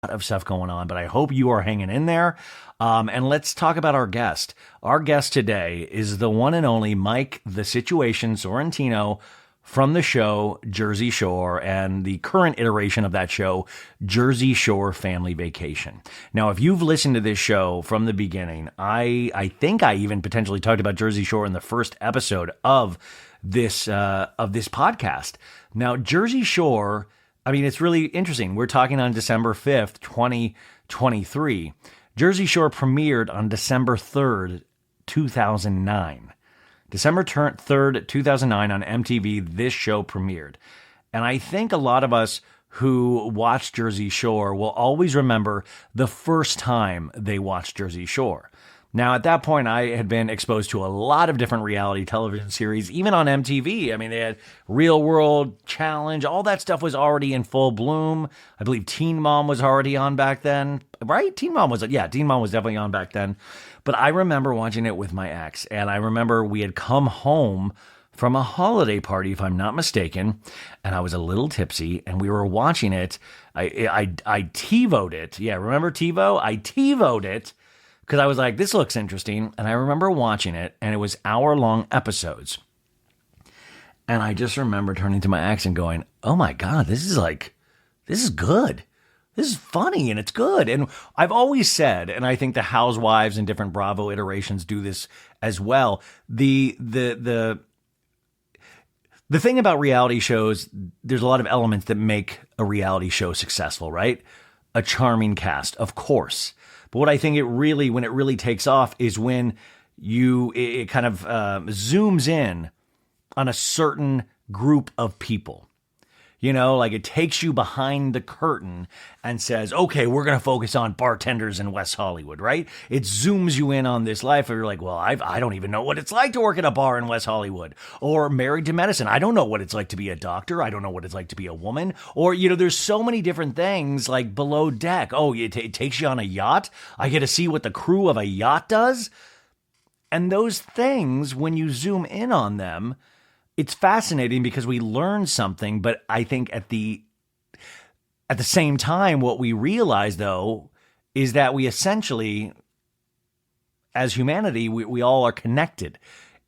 of stuff going on, but I hope you are hanging in there. And let's talk about our guest. Our guest today is the one and only Mike, the Situation Sorrentino, from the show Jersey Shore and the current iteration of that show, Jersey Shore Family Vacation. Now, if you've listened to this show from the beginning, I think I even potentially talked about Jersey Shore in the first episode of this podcast. Now, Jersey Shore, I mean, it's really interesting. We're talking on December 5th, 2023. Jersey Shore premiered on December 3rd, 2009. December 3rd, 2009 on MTV, this show premiered. And I think a lot of us who watched Jersey Shore will always remember the first time they watched Jersey Shore. Now, at that point, I had been exposed to a lot of different reality television series, even on MTV. I mean, they had Real World, Challenge, all that stuff was already in full bloom. I believe Teen Mom was already on back then, right? Teen Mom was definitely on back then. But I remember watching it with my ex, and I remember we had come home from a holiday party, if I'm not mistaken, and I was a little tipsy, and we were watching it. I TiVo'd it. Yeah, remember TiVo? I TiVo'd it. Because I was like, this looks interesting. And I remember watching it, and it was hour-long episodes. And I just remember turning to my ex and going, oh my God, this is good. This is funny, and it's good. And I've always said, and I think the Housewives and different Bravo iterations do this as well, the thing about reality shows, there's a lot of elements that make a reality show successful, right? A charming cast, of course. But what I think when it really takes off is when it kind of zooms in on a certain group of people. You know, like it takes you behind the curtain and says, okay, we're going to focus on bartenders in West Hollywood, right? It zooms you in on this life. Or you're like, well, I don't even know what it's like to work at a bar in West Hollywood. Or Married to Medicine. I don't know what it's like to be a doctor. I don't know what it's like to be a woman. Or, there's so many different things like Below Deck. Oh, it takes you on a yacht. I get to see what the crew of a yacht does. And those things, when you zoom in on them, it's fascinating because we learn something, but I think at the same time, what we realize, though, is that we essentially, as humanity, we all are connected.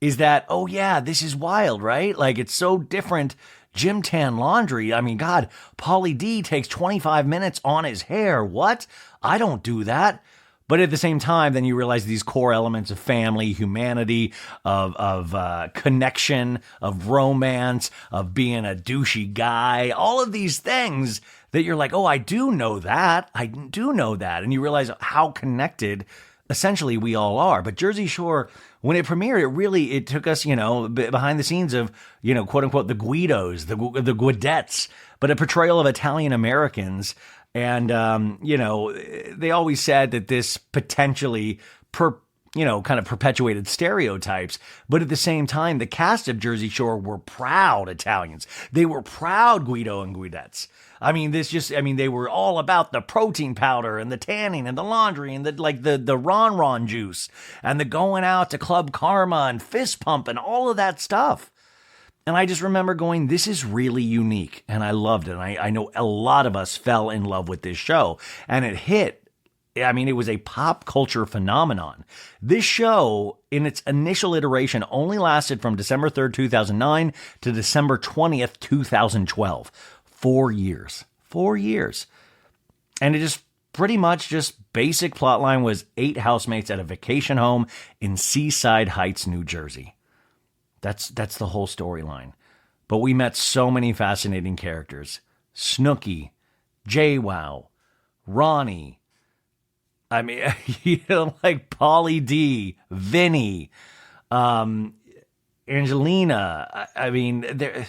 Is that, oh yeah, this is wild, right? Like, it's so different. Gym tan laundry. I mean, God, Pauly D takes 25 minutes on his hair. What? I don't do that. But at the same time, then you realize these core elements of family, humanity, of connection, of romance, of being a douchey guy, all of these things that you're like, oh, I do know that. I do know that. And you realize how connected essentially we all are. But Jersey Shore, when it premiered, it took us, behind the scenes of, quote unquote, the Guidos, the Guidettes, but a portrayal of Italian Americans. And, they always said that this potentially kind of perpetuated stereotypes. But at the same time, the cast of Jersey Shore were proud Italians. They were proud Guido and Guidettes. I mean, they were all about the protein powder and the tanning and the laundry and the Ron Ron juice and the going out to Club Karma and fist pump and all of that stuff. And I just remember going, this is really unique. And I loved it. And I know a lot of us fell in love with this show. And it hit. I mean, it was a pop culture phenomenon. This show, in its initial iteration, only lasted from December 3rd, 2009 to December 20th, 2012. 4 years. 4 years. And it just pretty much just basic plotline was 8 housemates at a vacation home in Seaside Heights, New Jersey. That's the whole storyline. But we met so many fascinating characters. Snooki, JWoww, Ronnie. I mean, like Pauly D, Vinny, Angelina. I mean, there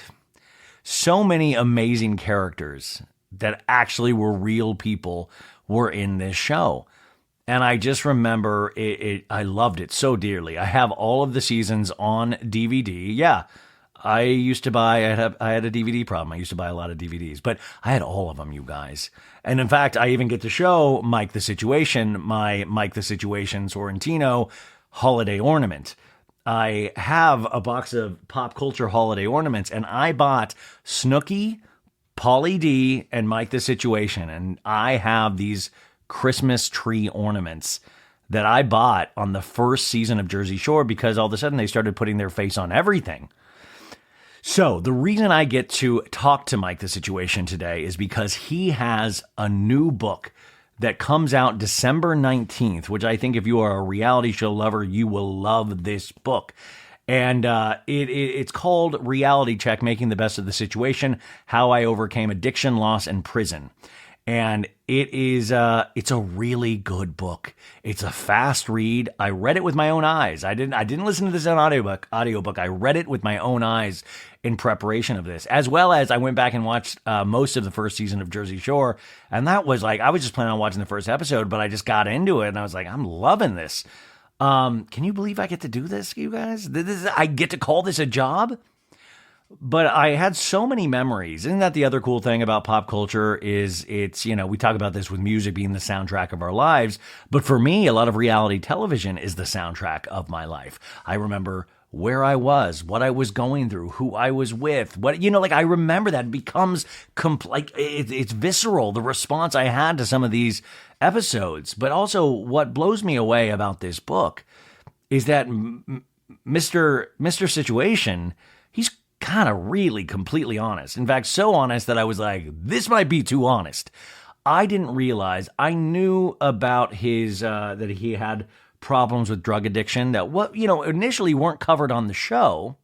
so many amazing characters that actually were real people were in this show. And I just remember I loved it so dearly. I have all of the seasons on DVD. Yeah, I used to buy, I had a DVD problem. I used to buy a lot of DVDs, but I had all of them, you guys. And in fact, I even get to show Mike the Situation, my Mike the Situation Sorrentino holiday ornament. I have a box of pop culture holiday ornaments, and I bought Snooki, Pauly D and Mike the Situation. And I have these Christmas tree ornaments that I bought on the first season of Jersey Shore because all of a sudden they started putting their face on everything. So the reason I get to talk to Mike the Situation today is because he has a new book that comes out December 19th, which I think if you are a reality show lover, you will love this book. And it's called Reality Check, Making the Best of the Situation, How I Overcame Addiction, Loss, and Prison. And it's a really good book. It's a fast read. I read it with my own eyes. I didn't listen to this on audiobook. I read it with my own eyes in preparation of this, as well as I went back and watched most of the first season of Jersey Shore. And that was like, I was just planning on watching the first episode, but I just got into it and I was like, I'm loving this. Can you believe I get to do this, you guys? I get to call this a job? But I had so many memories. Isn't that the other cool thing about pop culture is it's, we talk about this with music being the soundtrack of our lives. But for me, a lot of reality television is the soundtrack of my life. I remember where I was, what I was going through, who I was with, I remember that. It becomes it's visceral, the response I had to some of these episodes. But also what blows me away about this book is that Mr. Situation, he's kind of really completely honest. In fact, so honest that I was like, this might be too honest. I didn't realize, I knew about his, that he had problems with drug addiction that initially weren't covered on the show.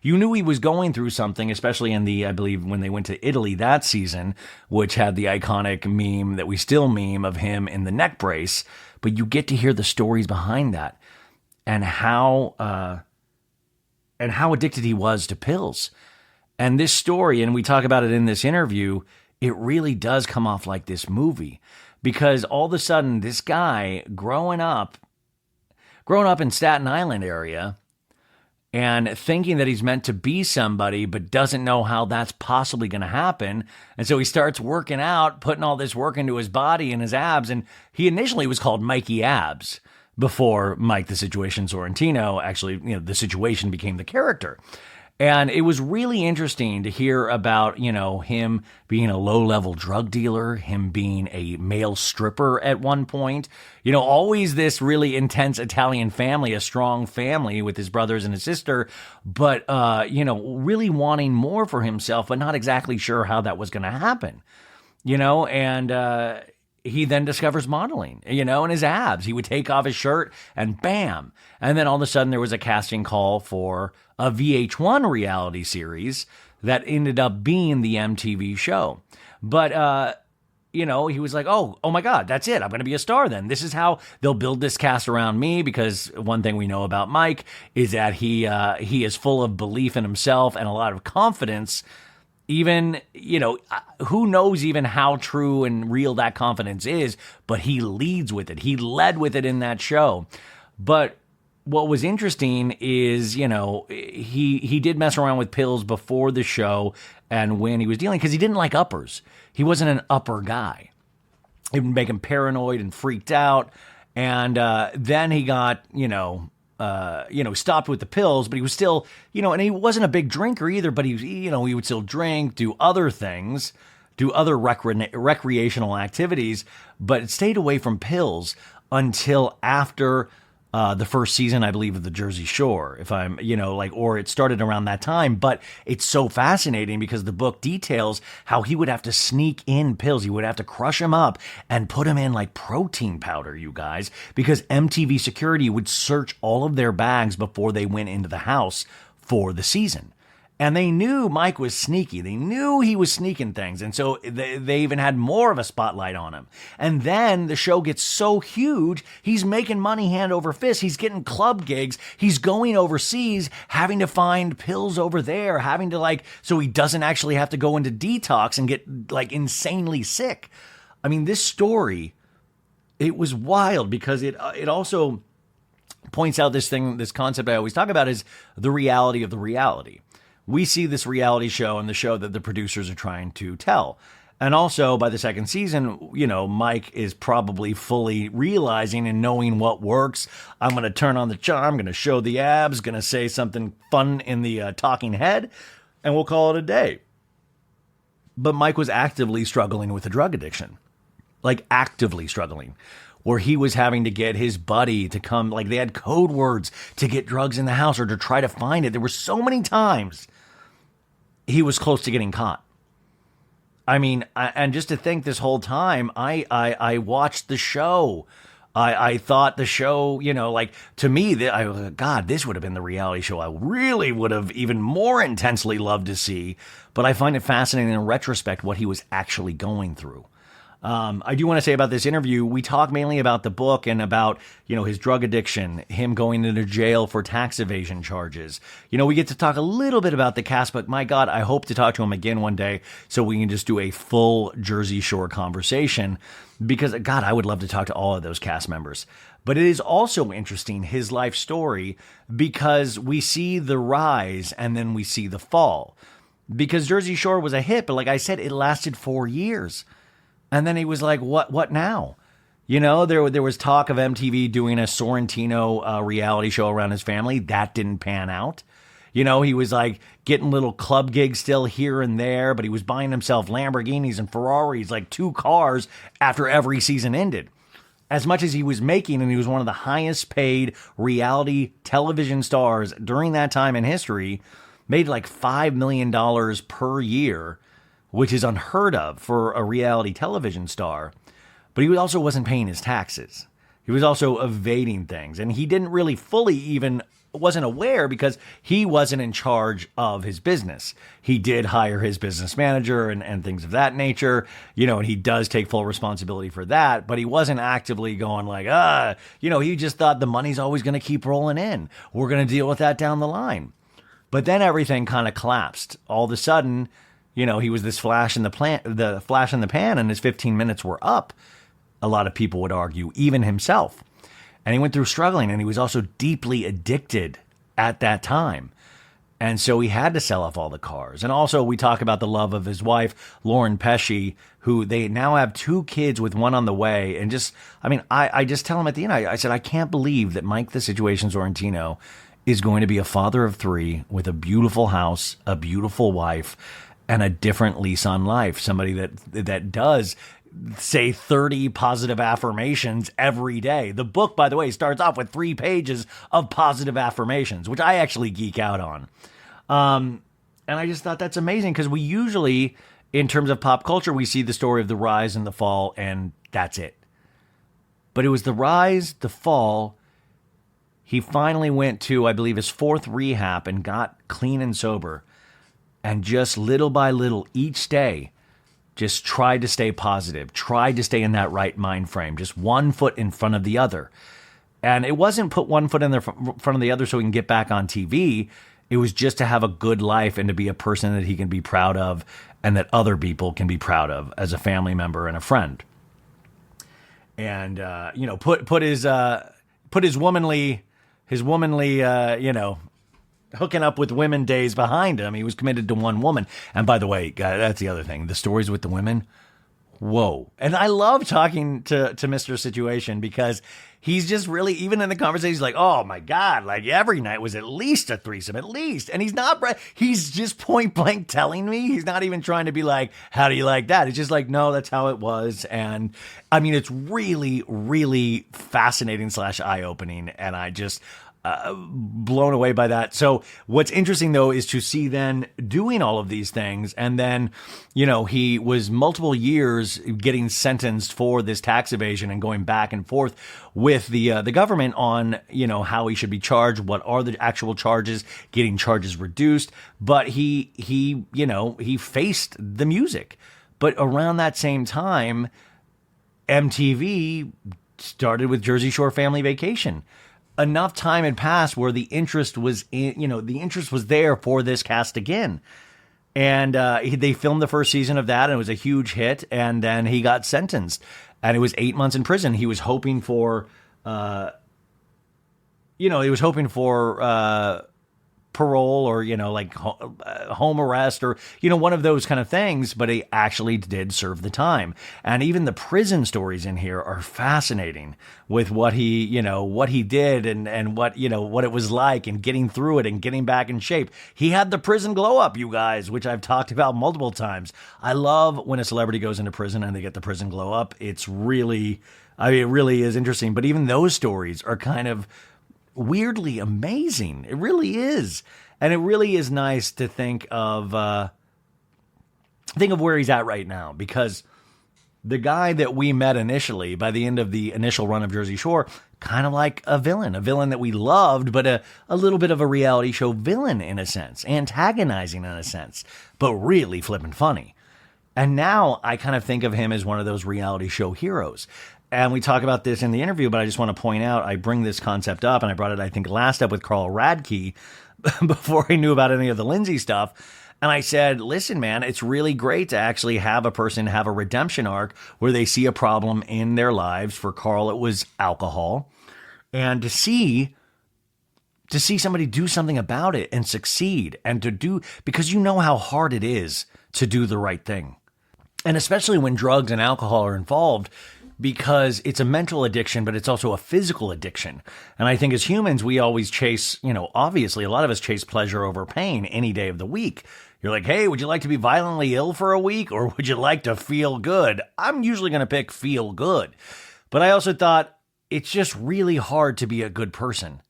You knew he was going through something, especially in I believe when they went to Italy that season, which had the iconic meme that we still meme of him in the neck brace. But you get to hear the stories behind that and how addicted he was to pills. And this story, and we talk about it in this interview, it really does come off like this movie. Because all of a sudden, this guy growing up in Staten Island area and thinking that he's meant to be somebody, but doesn't know how that's possibly going to happen. And so he starts working out, putting all this work into his body and his abs. And he initially was called Mikey Abs before Mike the Situation Sorrentino. Actually, the Situation became the character. And it was really interesting to hear about, him being a low-level drug dealer, him being a male stripper at one point. Always this really intense Italian family, a strong family with his brothers and his sister, but, really wanting more for himself, but not exactly sure how that was going to happen, and he then discovers modeling, and his abs. He would take off his shirt and bam. And then all of a sudden there was a casting call for a VH1 reality series that ended up being the MTV show. But, he was like, oh my God, that's it. I'm going to be a star then. This is how they'll build this cast around me, because one thing we know about Mike is that he is full of belief in himself and a lot of confidence. Even, who knows even how true and real that confidence is, but he leads with it. He led with it in that show. But what was interesting is, he did mess around with pills before the show and when he was dealing, because he didn't like uppers. He wasn't an upper guy. It would make him paranoid and freaked out. And then he got, stopped with the pills, but he was still, and he wasn't a big drinker either, but he would still drink, do other things, do other recreational activities, but it stayed away from pills until after the first season, I believe, of the Jersey Shore, if I'm, or it started around that time. But it's so fascinating because the book details how he would have to sneak in pills. He would have to crush them up and put them in like protein powder, you guys, because MTV security would search all of their bags before they went into the house for the season. And they knew Mike was sneaky. They knew he was sneaking things. And so they even had more of a spotlight on him. And then the show gets so huge, he's making money hand over fist. He's getting club gigs. He's going overseas, having to find pills over there, having to so he doesn't actually have to go into detox and get insanely sick. I mean, this story, it was wild because it also points out this concept I always talk about is the reality of the reality. We see this reality show and the show that the producers are trying to tell. And also by the second season, Mike is probably fully realizing and knowing what works. I'm going to turn on the charm, going to show the abs, going to say something fun in the talking head, and we'll call it a day. But Mike was actively struggling with a drug addiction, like actively struggling, where he was having to get his buddy to come, like they had code words to get drugs in the house or to try to find it. There were so many times he was close to getting caught. I mean, and just to think this whole time, I watched the show. I thought the show, like to me, God, this would have been the reality show I really would have even more intensely loved to see. But I find it fascinating in retrospect what he was actually going through. I do want to say about this interview, we talk mainly about the book and about, his drug addiction, him going into jail for tax evasion charges. We get to talk a little bit about the cast, but my God, I hope to talk to him again one day so we can just do a full Jersey Shore conversation because, God, I would love to talk to all of those cast members. But it is also interesting, his life story, because we see the rise and then we see the fall. Because Jersey Shore was a hit, but like I said, it lasted 4 years. And then he was like, what now? There was talk of MTV doing a Sorrentino reality show around his family. That didn't pan out. He was like getting little club gigs still here and there, but he was buying himself Lamborghinis and Ferraris, like 2 cars after every season ended. As much as he was making, and he was one of the highest paid reality television stars during that time in history, made like $5 million per year, which is unheard of for a reality television star. But he also wasn't paying his taxes. He was also evading things. And he didn't really fully even wasn't aware because he wasn't in charge of his business. He did hire his business manager and things of that nature, and he does take full responsibility for that. But he wasn't actively going like, he just thought the money's always going to keep rolling in. We're going to deal with that down the line. But then everything kind of collapsed. All of a sudden, he was this flash in the pan, and his 15 minutes were up. A lot of people would argue, even himself. And he went through struggling, and he was also deeply addicted at that time. And so he had to sell off all the cars. And also we talk about the love of his wife, Lauren Pesci, who they now have 2 kids with one on the way. And I just tell him at the end, I said, I can't believe that Mike the Situation Sorrentino is going to be a father of 3 with a beautiful house, a beautiful wife, and a different lease on life. Somebody that does say 30 positive affirmations every day. The book, by the way, starts off with 3 pages of positive affirmations, which I actually geek out on. And I just thought that's amazing because we usually, in terms of pop culture, we see the story of the rise and the fall, and that's it. But it was the rise, the fall. He finally went to, I believe, his 4th rehab and got clean and sober. And just little by little, each day, just tried to stay positive, tried to stay in that right mind frame, just one foot in front of the other. And it wasn't put one foot in the front of the other so he can get back on TV. It was just to have a good life and to be a person that he can be proud of and that other people can be proud of as a family member and a friend. And, put his womanly, hooking up with women days behind him. He was committed to one woman. And by the way, that's the other thing. The stories with the women. Whoa. And I love talking to Mr. Situation because he's just really, even in the conversation, he's like, oh my God, like every night was at least a threesome, at least. And he's just point blank telling me. He's not even trying to be like, how do you like that? It's just like, no, that's how it was. And I mean, it's really, really fascinating / eye-opening. And I just, blown away by that. So what's interesting though is to see then doing all of these things, and then he was multiple years getting sentenced for this tax evasion and going back and forth with the government on how he should be charged, what are the actual charges, getting charges reduced. But he faced the music. But around that same time, MTV started with Jersey Shore Family Vacation. Enough time had passed where the interest was there for this cast again. And they filmed the first season of that, and it was a huge hit. And then he got sentenced, and it was 8 months in prison. He was hoping for, parole or, like home arrest or, one of those kind of things, but he actually did serve the time. And even the prison stories in here are fascinating with what he did and what it was like and getting through it and getting back in shape. He had the prison glow up, you guys, which I've talked about multiple times. I love when a celebrity goes into prison and they get the prison glow up. It really is interesting. But even those stories are kind of weirdly amazing. It really is. And it really is nice to think of where he's at right now, because the guy that we met initially, by the end of the initial run of Jersey Shore, kind of like a villain that we loved, but a little bit of a reality show villain in a sense, antagonizing in a sense, but really flippin' funny. And now I kind of think of him as one of those reality show heroes. And we talk about this in the interview, but I just want to point out, I bring this concept up, and I brought it, I think, last up with Carl Radke before I knew about any of the Lindsay stuff. And I said, listen, man, it's really great to actually have a person have a redemption arc where they see a problem in their lives. For Carl, it was alcohol. And to see somebody do something about it and succeed, and because you know how hard it is to do the right thing. And especially when drugs and alcohol are involved, because it's a mental addiction, but it's also a physical addiction. And I think as humans, we always chase, obviously a lot of us chase pleasure over pain any day of the week. You're like, hey, would you like to be violently ill for a week, or would you like to feel good? I'm usually going to pick feel good. But I also thought it's just really hard to be a good person.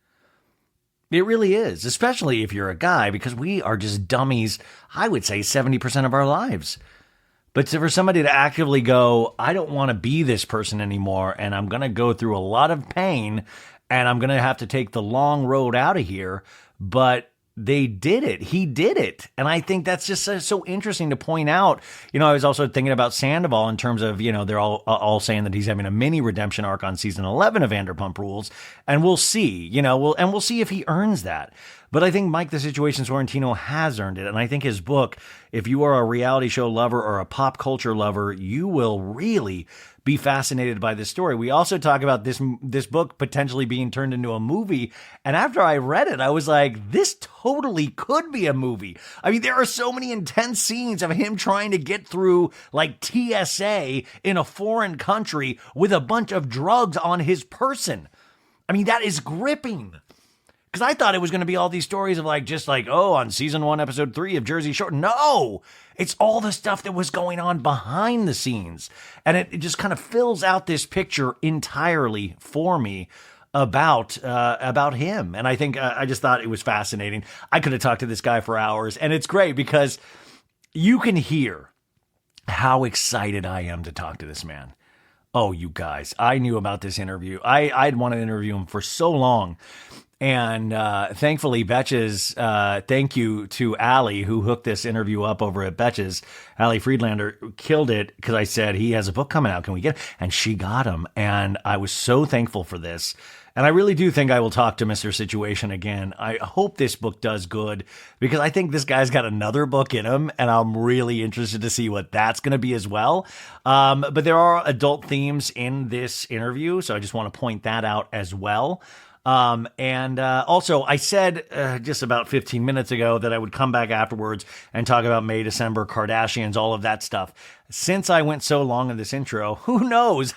It really is, especially if you're a guy, because we are just dummies, I would say 70% of our lives. But for somebody to actively go, I don't want to be this person anymore, and I'm going to go through a lot of pain, and I'm going to have to take the long road out of here, but they did it. He did it. And I think that's just so interesting to point out. I was also thinking about Sandoval in terms of, they're all saying that he's having a mini redemption arc on season 11 of Vanderpump Rules. And we'll see, we'll see if he earns that. But I think Mike the Situation Sorrentino has earned it. And I think his book, if you are a reality show lover or a pop culture lover, you will really be fascinated by this story. We also talk about this book potentially being turned into a movie. And after I read it, I was like, this totally could be a movie. I mean, there are so many intense scenes of him trying to get through like TSA in a foreign country with a bunch of drugs on his person. I mean, that is gripping. Because I thought it was going to be all these stories of on season 1, episode 3 of Jersey Shore. No, it's all the stuff that was going on behind the scenes. And it just kind of fills out this picture entirely for me about him. And I think I just thought it was fascinating. I could have talked to this guy for hours, and it's great because you can hear how excited I am to talk to this man. Oh, you guys, I knew about this interview. I'd wanted to interview him for so long. And thankfully, Betches, thank you to Allie, who hooked this interview up over at Betches. Allie Friedlander killed it because I said, he has a book coming out. Can we get it? And she got him. And I was so thankful for this. And I really do think I will talk to Mr. Situation again. I hope this book does good, because I think this guy's got another book in him, and I'm really interested to see what that's going to be as well. But there are adult themes in this interview, so I just want to point that out as well. Also, I said just about 15 minutes ago that I would come back afterwards and talk about May, December, Kardashians, all of that stuff. Since I went so long in this intro, who knows?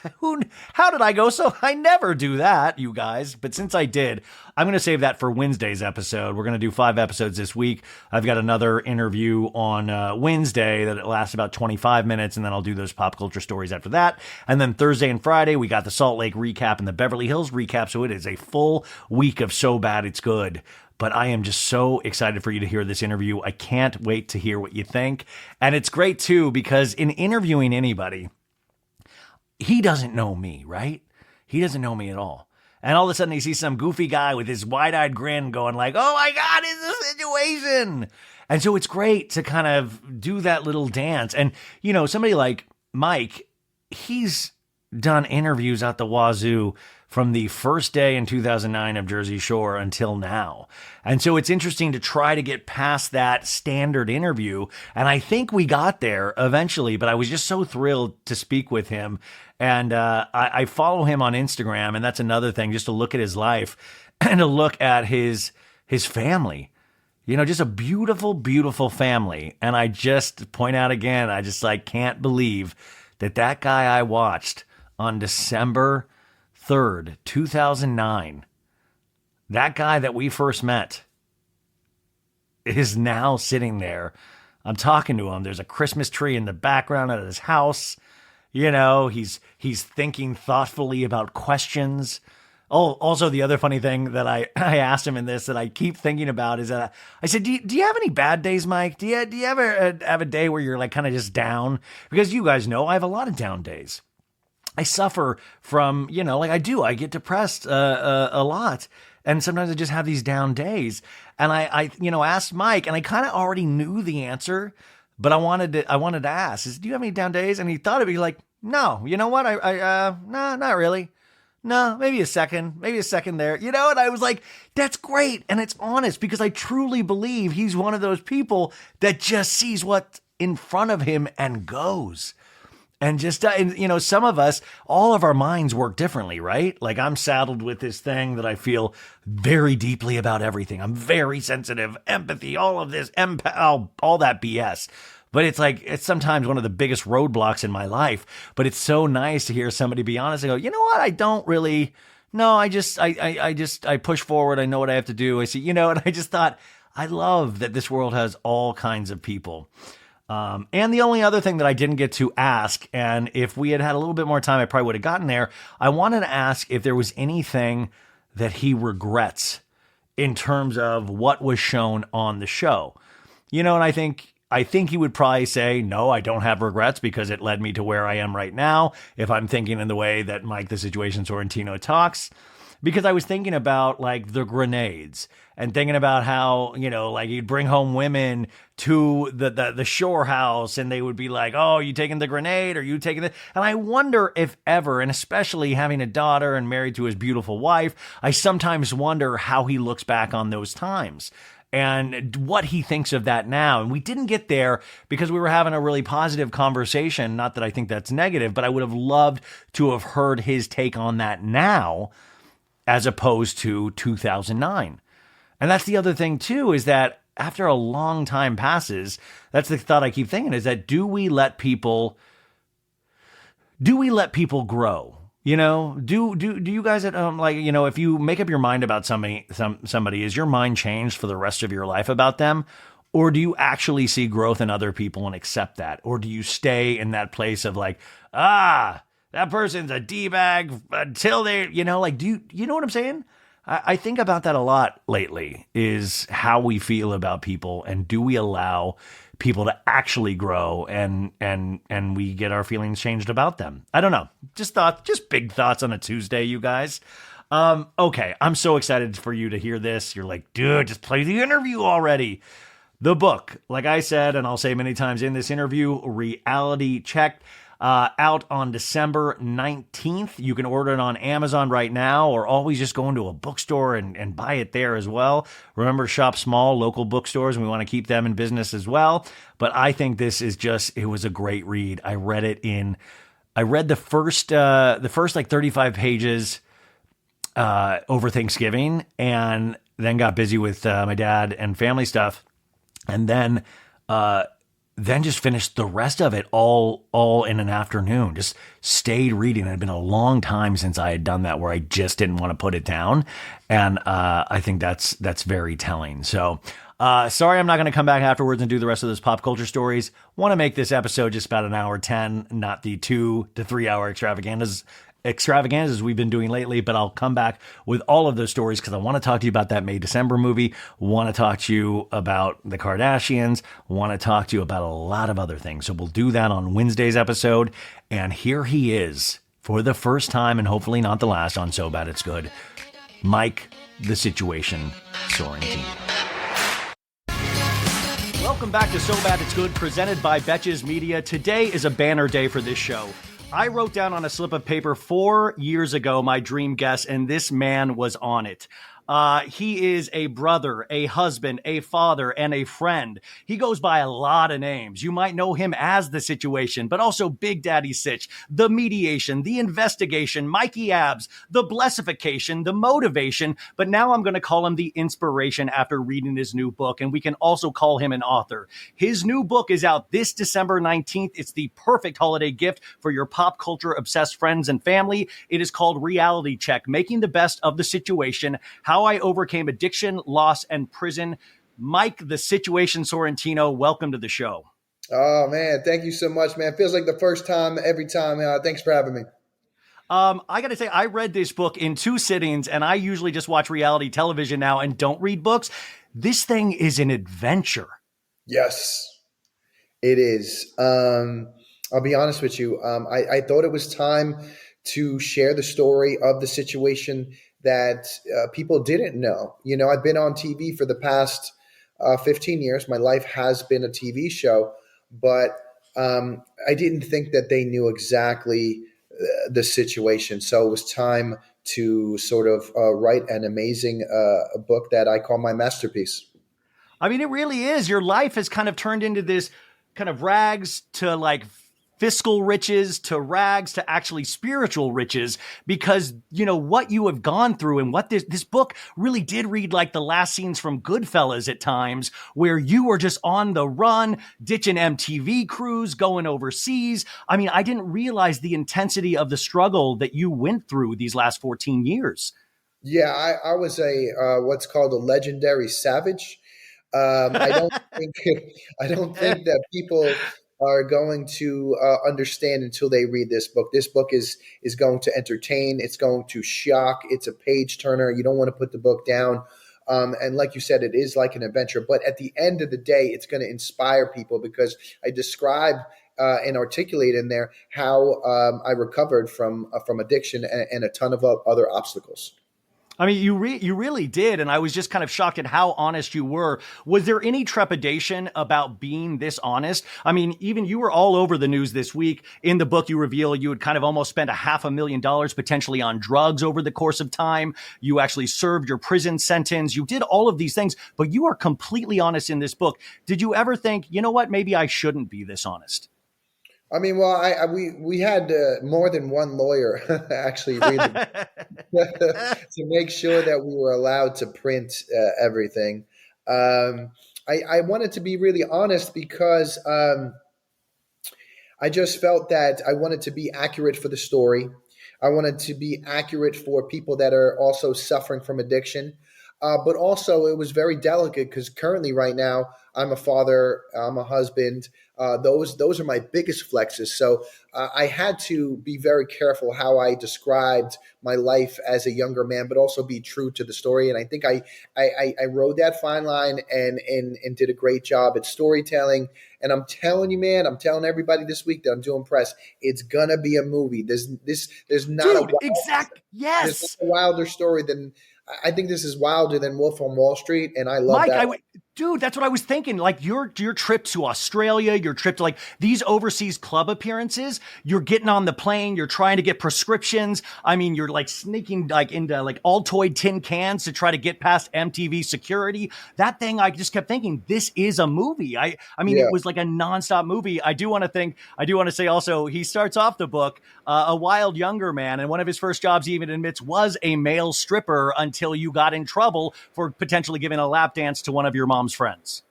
How did I go so? I never do that, you guys. But since I did, I'm going to save that for Wednesday's episode. We're going to do 5 episodes this week. I've got another interview on Wednesday that lasts about 25 minutes, and then I'll do those pop culture stories after that. And then Thursday and Friday, we got the Salt Lake recap and the Beverly Hills recap. So it is a full week of So Bad It's Good. But I am just so excited for you to hear this interview. I can't wait to hear what you think. And it's great, too, because in interviewing anybody, he doesn't know me, right? He doesn't know me at all. And all of a sudden, he sees some goofy guy with his wide-eyed grin going like, oh, my God, it's a situation. And so it's great to kind of do that little dance. And, somebody like Mike, he's done interviews out the wazoo from the first day in 2009 of Jersey Shore until now. And so it's interesting to try to get past that standard interview. And I think we got there eventually, but I was just so thrilled to speak with him. And I follow him on Instagram, and that's another thing, just to look at his life and to look at his family. Just a beautiful, beautiful family. And I just point out again, I just like can't believe that guy I watched on December 3rd, 2009, that guy that we first met is now sitting there. I'm talking to him. There's a Christmas tree in the background of his house. He's thinking thoughtfully about questions. Oh, also the other funny thing that I asked him in this that I keep thinking about is that I said, do you have any bad days, Mike? Do you ever have a day where you're like kind of just down? Because you guys know I have a lot of down days. I suffer from, like I do. I get depressed a lot. And sometimes I just have these down days. And I asked Mike, and I kind of already knew the answer, but I wanted to ask, do you have any down days? And he thought it'd be like, no, you know what? No, not really. No, maybe a second there, and I was like, that's great. And it's honest because I truly believe he's one of those people that just sees what's in front of him and goes. And just, some of us, all of our minds work differently, right? Like I'm saddled with this thing that I feel very deeply about everything. I'm very sensitive, empathy, all of this, all that BS. But it's like, it's sometimes one of the biggest roadblocks in my life. But it's so nice to hear somebody be honest and go, you know what? I don't really, no, I push forward. I know what I have to do. I see, and I just thought, I love that this world has all kinds of people. And the only other thing that I didn't get to ask, and if we had a little bit more time, I probably would have gotten there. I wanted to ask if there was anything that he regrets in terms of what was shown on the show, and I think he would probably say, no, I don't have regrets because it led me to where I am right now. If I'm thinking in the way that Mike, the Situation Sorrentino talks, because I was thinking about like the grenades and thinking about how, like he'd bring home women to the shore house and they would be like, oh, you taking the grenade or you taking the, and I wonder if ever, and especially having a daughter and married to his beautiful wife, I sometimes wonder how he looks back on those times and what he thinks of that now. And we didn't get there because we were having a really positive conversation. Not that I think that's negative, but I would have loved to have heard his take on that now as opposed to 2009. And that's the other thing too, is that after a long time passes, that's the thought I keep thinking, is that do we let people grow? Do you guys at home, if you make up your mind about somebody, is your mind changed for the rest of your life about them? Or do you actually see growth in other people and accept that? Or do you stay in that place of like, that person's a D-bag until they, do you know what I'm saying? I think about that a lot lately, is how we feel about people and do we allow people to actually grow and we get our feelings changed about them. I don't know. Just big thoughts on a Tuesday, you guys. Okay. I'm so excited for you to hear this. You're like, dude, just play the interview already. The book, like I said, and I'll say many times in this interview, Reality Check, out on December 19th. You can order it on Amazon right now, or always just go into a bookstore and buy it there as well. Remember, shop small, local bookstores, and we want to keep them in business as well. But I think this is it was a great read. I read the first like 35 pages over Thanksgiving, and then got busy with my dad and family stuff. And then just finished the rest of it all in an afternoon. Just stayed reading. It had been a long time since I had done that, where I just didn't want to put it down. And I think that's very telling. So sorry I'm not going to come back afterwards and do the rest of those pop culture stories. Want to make this episode just about an hour 10, not the 2 to 3 hour extravaganzas we've been doing lately, but I'll come back with all of those stories because I want to talk to you about that May December movie, want to talk to you about the Kardashians, want to talk to you about a lot of other things. So we'll do that on Wednesday's episode. And here he is for the first time, and hopefully not the last, on So Bad It's Good, Mike, the Situation Sorrentino. Welcome back to So Bad It's Good, presented by Betches Media. Today is a banner day for this show. I wrote down on a slip of paper 4 years ago my dream guest, and this man was on it. He is a brother, a husband, a father, and a friend. He goes by a lot of names. You might know him as The Situation, but also Big Daddy Sitch, The Mediation, The Investigation, Mikey Abs, The Blessification, The Motivation. But now I'm going to call him The Inspiration after reading his new book, and we can also call him an author. His new book is out this December 19th. It's the perfect holiday gift for your pop culture obsessed friends and family. It is called Reality Check, Making the Best of the Situation, How I Overcame Addiction, Loss, and Prison. Mike, The Situation Sorrentino, welcome to the show. Oh man, thank you so much, man. Feels like the first time every time. Thanks for having me. I got to say, I read this book in 2 sittings, and I usually just watch reality television now and don't read books. This thing is an adventure. Yes, it is. I'll be honest with you. I thought it was time to share the story of the situation that people didn't know. You know, I've been on TV for the past 15 years. My life has been a TV show, but I didn't think that they knew exactly the situation. So it was time to sort of write an amazing book that I call my masterpiece. I mean, it really is. Your life has kind of turned into this kind of rags to like fiscal riches to rags to actually spiritual riches because, you know, what you have gone through and what this book really did read like the last scenes from Goodfellas at times where you were just on the run, ditching MTV crews, going overseas. I mean, I didn't realize the intensity of the struggle that you went through these last 14 years. Yeah, I was a what's called a legendary savage. I don't think I don't think that people are going to understand until they read this book. This book is going to entertain. It's going to shock. It's a page turner. You don't want to put the book down. And like you said, it is like an adventure. But at the end of the day, it's going to inspire people because I describe and articulate in there how I recovered from addiction and a ton of other obstacles. I mean, you really did, and I was just kind of shocked at how honest you were. Was there any trepidation about being this honest? I mean, even you were all over the news this week. In the book, you reveal you had kind of almost spent $500,000 potentially on drugs over the course of time. You actually served your prison sentence. You did all of these things, but you are completely honest in this book. Did you ever think, you know what, maybe I shouldn't be this honest? I mean, well, we had more than one lawyer actually read to make sure that we were allowed to print everything. I wanted to be really honest because I just felt that I wanted to be accurate for the story. I wanted to be accurate for people that are also suffering from addiction. But also, it was very delicate because currently, right now, I'm a father, I'm a husband. Those are my biggest flexes. So I had to be very careful how I described my life as a younger man, but also be true to the story. And I think I rode that fine line and did a great job at storytelling. And I'm telling you, man, I'm telling everybody this week that I'm doing press. It's gonna be a movie. There's not Dude, exact. there's Yes. not a wilder story than I think this is wilder than Wolf on Wall Street, and I love Mike, that. dude, that's what I was thinking. Like your trip to Australia, your trip to like these overseas club appearances, you're getting on the plane, you're trying to get prescriptions. I mean, you're like sneaking like into like Altoid tin cans to try to get past MTV security. That thing, I just kept thinking, this is a movie. I mean, Yeah. it was like a nonstop movie. I do want to say also, he starts off the book a wild younger man, and one of his first jobs, he even admits, was a male stripper until you got in trouble for potentially giving a lap dance to one of your mom's friends.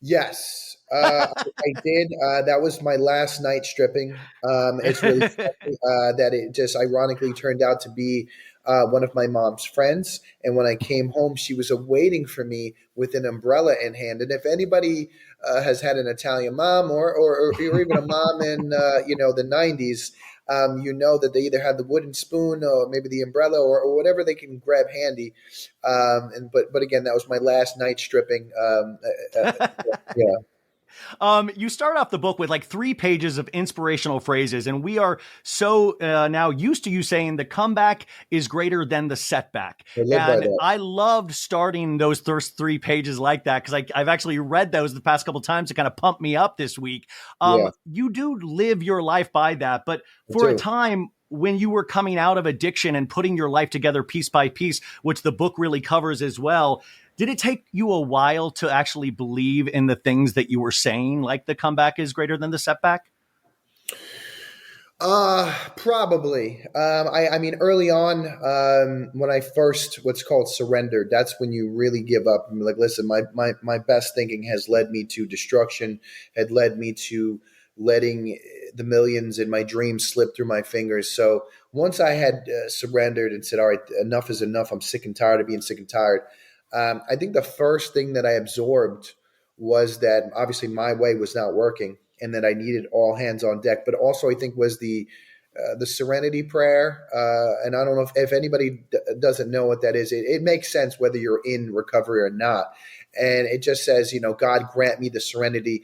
Yes, I did. That was my last night stripping. It's really funny that it just ironically turned out to be one of my mom's friends. And when I came home, she was awaiting for me with an umbrella in hand. And if anybody has had an Italian mom or even a mom in the '90s, you know that they either had the wooden spoon or maybe the umbrella or whatever they can grab handy. But again, that was my last night stripping. Yeah. You start off the book with like 3 pages of inspirational phrases, and we are so now used to you saying the comeback is greater than the setback. I live by And that. I loved starting those first 3 pages like that because I've actually read those the past couple times to kind of pump me up this week. Yeah, You do live your life by that, but I for a do. time, when you were coming out of addiction and putting your life together piece by piece, which the book really covers as well, did it take you a while to actually believe in the things that you were saying, like the comeback is greater than the setback? Probably. I mean, early on, when I first, what's called surrendered, that's when you really give up. I'm like, listen, my best thinking has led me to destruction, had led me to letting the millions in my dreams slip through my fingers. So once I had surrendered and said, all right, enough is enough. I'm sick and tired of being sick and tired. I think the first thing that I absorbed was that obviously my way was not working and that I needed all hands on deck. But also, I think was the Serenity Prayer. And I don't know if anybody doesn't know what that is. It makes sense whether you're in recovery or not. And it just says, God grant me the serenity